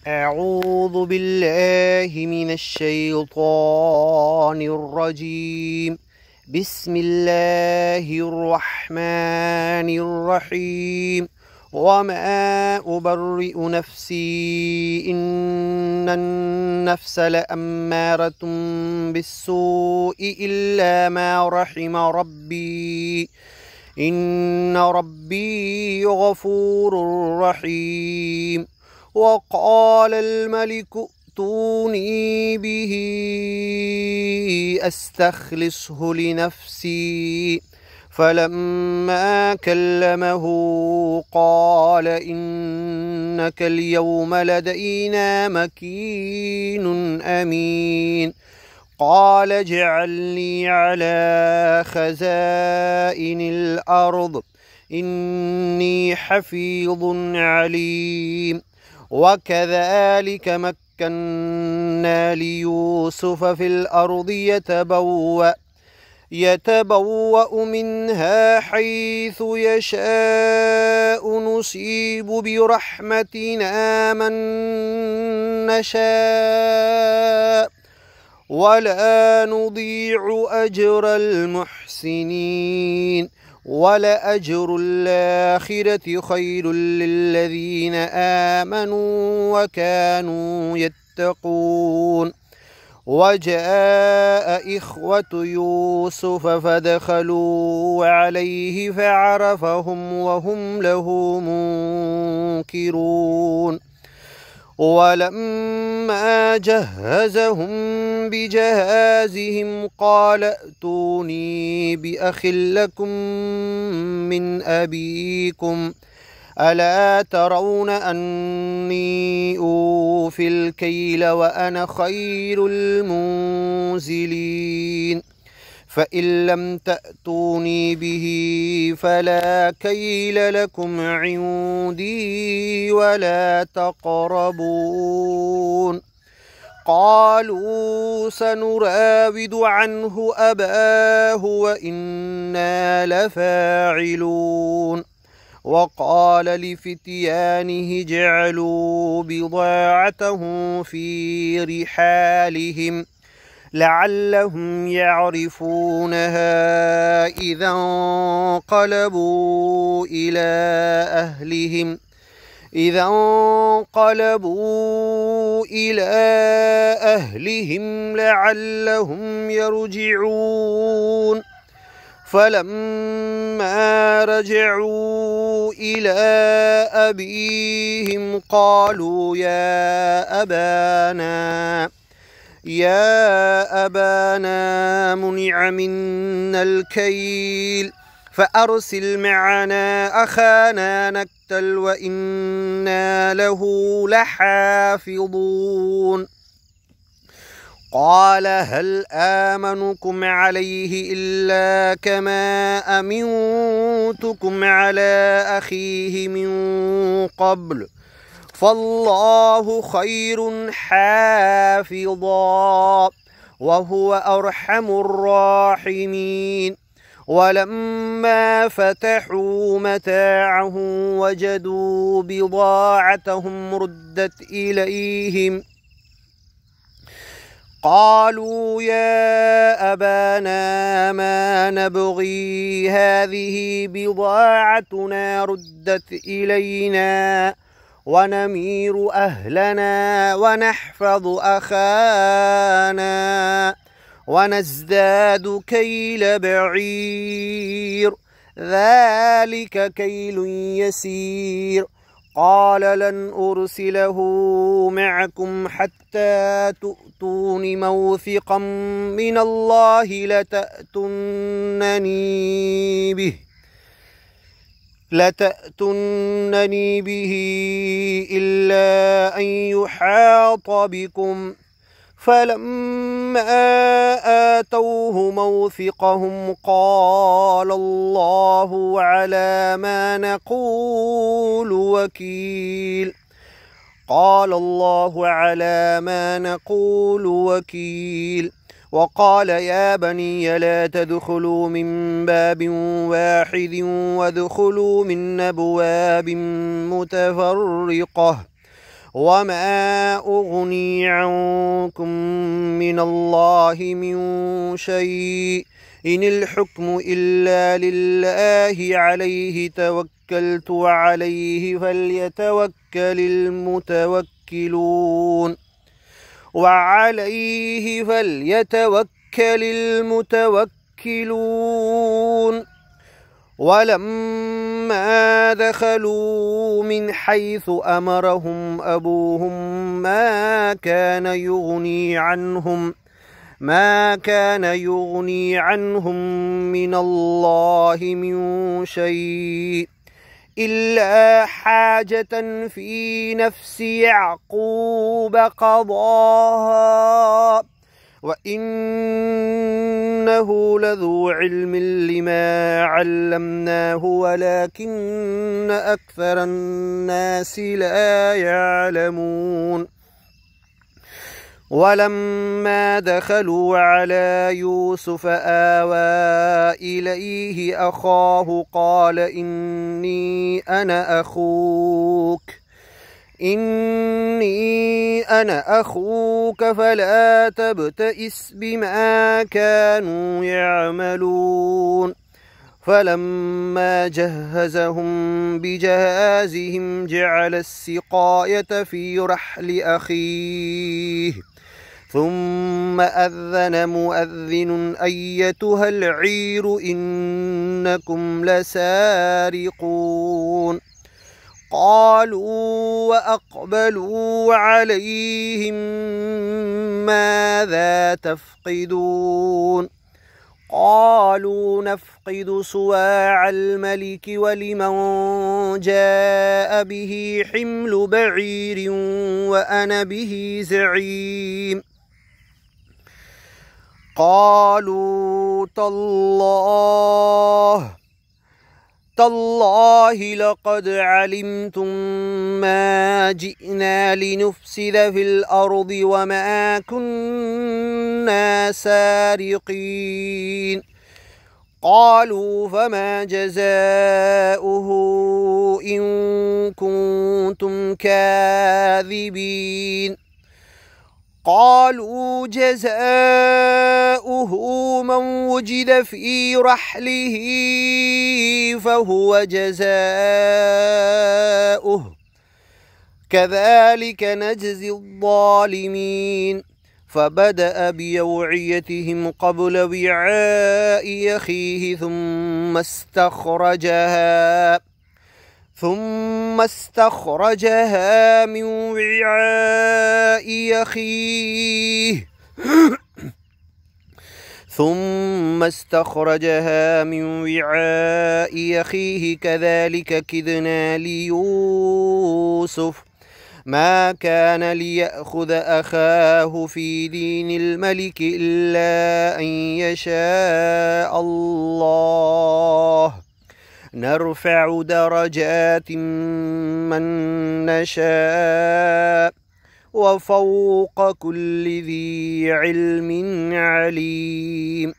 أعوذ بالله من الشيطان الرجيم. بسم الله الرحمن الرحيم. وما أبرئ نفسي إن النفس لأمارة بالسوء إلا ما رحم ربي إن ربي غفور رحيم. وقال الملك ائتوني به أستخلصه لنفسي فلما كلمه قال إنك اليوم لدينا مكين أمين. قال اجعلني على خزائن الأرض إني حفيظ عليم. وكذلك مكنا ليوسف في الأرض يتبوأ منها حيث يشاء نصيب برحمتنا من نشاء ولا نضيع أجر المحسنين. ولأجر الآخرة خير للذين آمنوا وكانوا يتقون. وجاء إخوة يوسف فدخلوا عليه فعرفهم وهم له منكرون. ولما جهزهم بجهازهم قال ائتوني بأخ لكم من أبيكم ألا ترون أني أوفي الكيل وأنا خير المنزلين. فإن لم تأتوني به فلا كيل لكم عندي ولا تقربون. قالوا سنراود عنه أباه وإنا لفاعلون. وقال لفتيانه اجعلوا بضاعتهم في رحالهم لعلهم يعرفونها إذا انقلبوا إلى أهلهم لعلهم يرجعون. فلما رجعوا إلى أبيهم قالوا يا أبانا منع منا الكيل فأرسل معنا أخانا نكتل وإنا له لحافظون. قال هل آمنكم عليه إلا كما أمنتكم على أخيه من قبل فالله خير حافظا وهو أرحم الراحمين. ولما فتحوا متاعهم وجدوا بضاعتهم ردت إليهم قالوا يا أبانا ما نبغي هذه بضاعتنا ردت إلينا ونمير أهلنا ونحفظ أخانا ونزداد كيل بعير ذلك كيل يسير. قال لن أرسله معكم حتى تؤتون موثقا من الله لتأتونني به إلا أن يحاط بكم. فلما آتوه موثقهم قال الله على ما نقول وكيل. وقال يا بني لا تدخلوا من باب واحد وادخلوا من أبواب متفرقة وما أغني عنكم من الله من شيء إن الحكم إلا لله عليه توكلت وعليه فليتوكل المتوكلون ولما دخلوا من حيث أمرهم أبوهم ما كان يغني عنهم من الله من شيء إلا حاجة في نفس يعقوب قضاها وإنه لذو علم لما علمناه ولكن أكثر الناس لا يعلمون ولما دخلوا على يوسف آوى إليه أخاه قال إني أنا أخوك فلا تبتئس بما كانوا يعملون فلما جهزهم بجهازهم جعل السقاية في رحل أخيه ثم أذن مؤذن أيتها العير إنكم لسارقون قالوا وأقبلوا عليهم ماذا تفقدون قالوا نفقد صواع الملك ولمن جاء به حمل بعير وأنا به زعيم قالوا تالله لقد علمتم ما جئنا لنفسد في الأرض وما كنا سارقين قالوا فما جزاؤه إن كنتم كاذبين قالوا جزاؤه من وجد في رحله فهو جزاؤه كذلك نجزي الظالمين فبدأ بأوعيتهم قبل وعاء أخيه ثم استخرجها من وعاء أخيه كذلك كدنا ليوسف ما كان ليأخذ أخاه في دين الملك إلا أن يشاء الله نرفع درجات من نشاء وفوق كل ذي علم عليم